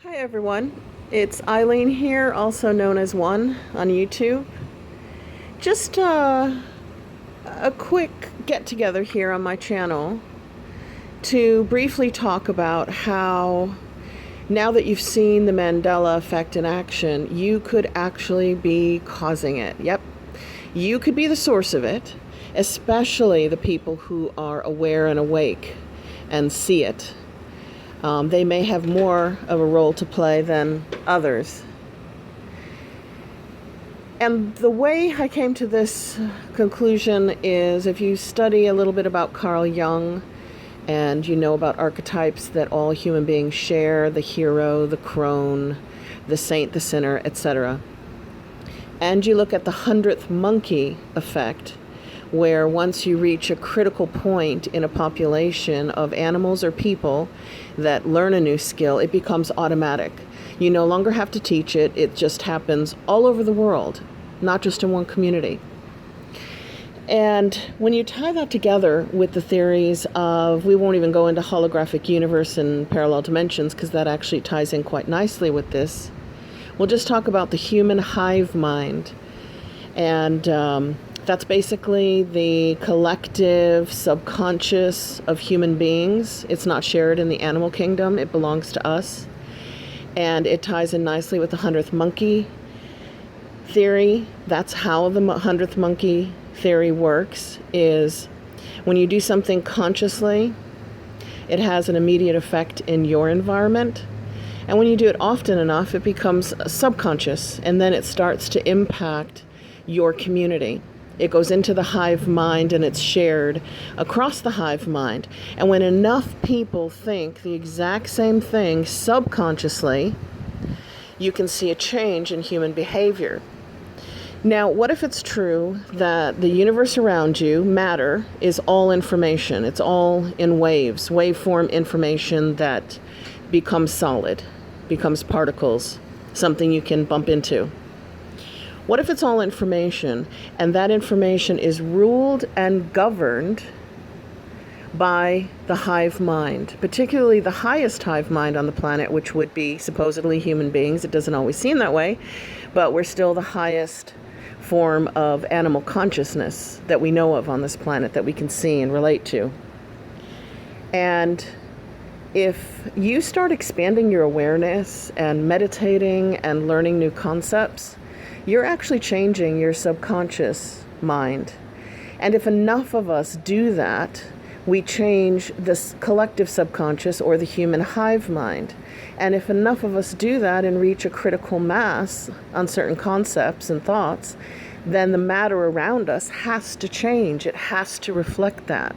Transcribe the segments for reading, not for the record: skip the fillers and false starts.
Hi everyone, it's Eileen here, also known as One on YouTube. Just a quick get together here on my channel to briefly talk about how now that you've seen the Mandela effect in action, you could actually be causing it. Yep, you could be the source of it, especially the people who are aware and awake and see it. They may have more of a role to play than others. And the way I came to this conclusion is if you study a little bit about Carl Jung and you know about archetypes that all human beings share, the hero, the crone, the saint, the sinner, etc. And you look at the 100th monkey effect, where once you reach a critical point in a population of animals or people that learn a new skill, it becomes automatic. You no longer have to teach it. It just happens all over the world, not just in one community. And when you tie that together with the theories of, we won't even go into holographic universe and parallel dimensions because that actually ties in quite nicely with this. We'll just talk about the human hive mind. And that's basically the collective subconscious of human beings. It's not shared in the animal kingdom. It belongs to us. And it ties in nicely with the 100th monkey theory. That's how the 100th monkey theory works, is when you do something consciously, it has an immediate effect in your environment. And when you do it often enough, it becomes subconscious, and then it starts to impact your community. It goes into the hive mind and it's shared across the hive mind. And when enough people think the exact same thing subconsciously, you can see a change in human behavior. Now, what if it's true that the universe around you, matter, is all information? It's all in waves, waveform information that becomes solid, becomes particles, something you can bump into. What if it's all information, and that information is ruled and governed by the hive mind, particularly the highest hive mind on the planet, which would be supposedly human beings? It doesn't always seem that way, but we're still the highest form of animal consciousness that we know of on this planet, that we can see and relate to. And if you start expanding your awareness and meditating and learning new concepts, you're actually changing your subconscious mind. And if enough of us do that, we change this collective subconscious, or the human hive mind. And if enough of us do that and reach a critical mass on certain concepts and thoughts, then the matter around us has to change. It has to reflect that.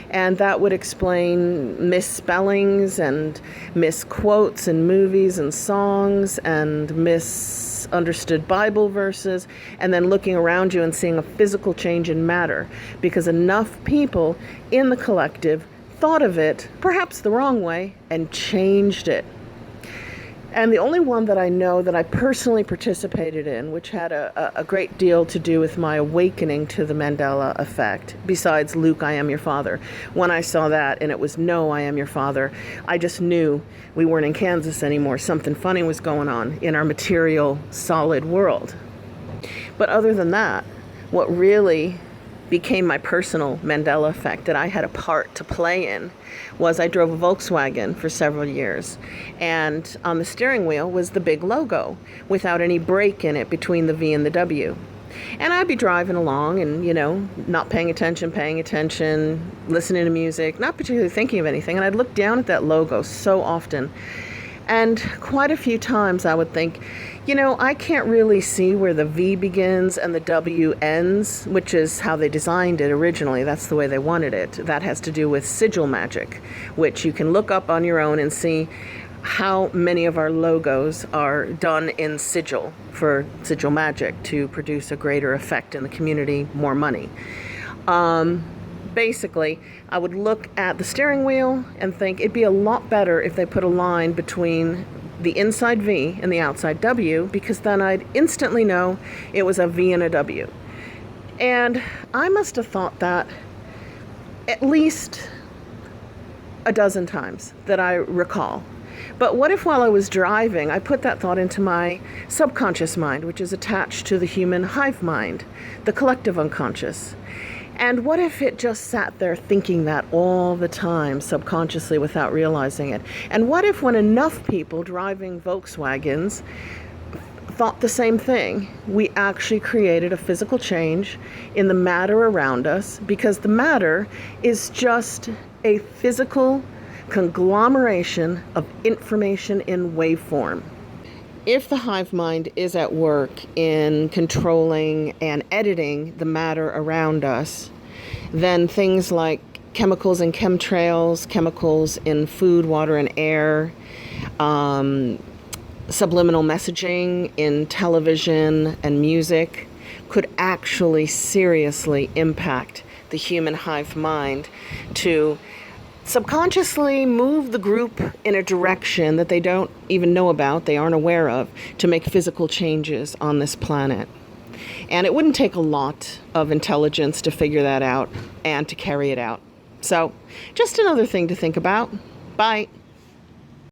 And that would explain misspellings and misquotes in movies and songs and misunderstood Bible verses, and then looking around you and seeing a physical change in matter, because enough people in the collective thought of it, perhaps the wrong way, and changed it. And the only one that I know that I personally participated in, which had a great deal to do with my awakening to the Mandela effect, besides Luke, I am your father. When I saw that and it was no, I am your father, I just knew we weren't in Kansas anymore. Something funny was going on in our material, solid world. But other than that, what really became my personal Mandela effect that I had a part to play in was I drove a Volkswagen for several years, and on the steering wheel was the big logo without any break in it between the V and the W. And I'd be driving along and, not paying attention, listening to music, not particularly thinking of anything, and I'd look down at that logo so often. And quite a few times I would think, I can't really see where the V begins and the W ends, which is how they designed it originally. That's the way they wanted it. That has to do with sigil magic, which you can look up on your own and see how many of our logos are done in sigil, for sigil magic, to produce a greater effect in the community, more money. Basically, I would look at the steering wheel and think it'd be a lot better if they put a line between the inside V and the outside W, because then I'd instantly know it was a V and a W. And I must have thought that at least a dozen times that I recall. But what if while I was driving, I put that thought into my subconscious mind, which is attached to the human hive mind, the collective unconscious? And what if it just sat there thinking that all the time, subconsciously, without realizing it? And what if when enough people driving Volkswagens thought the same thing, we actually created a physical change in the matter around us? Because the matter is just a physical conglomeration of information in waveform. If the hive mind is at work in controlling and editing the matter around us, then things like chemicals in chemtrails, chemicals in food, water, and air, subliminal messaging in television and music could actually seriously impact the human hive mind to subconsciously move the group in a direction that they don't even know about, they aren't aware of, to make physical changes on this planet. And it wouldn't take a lot of intelligence to figure that out and to carry it out. So, just another thing to think about. Bye.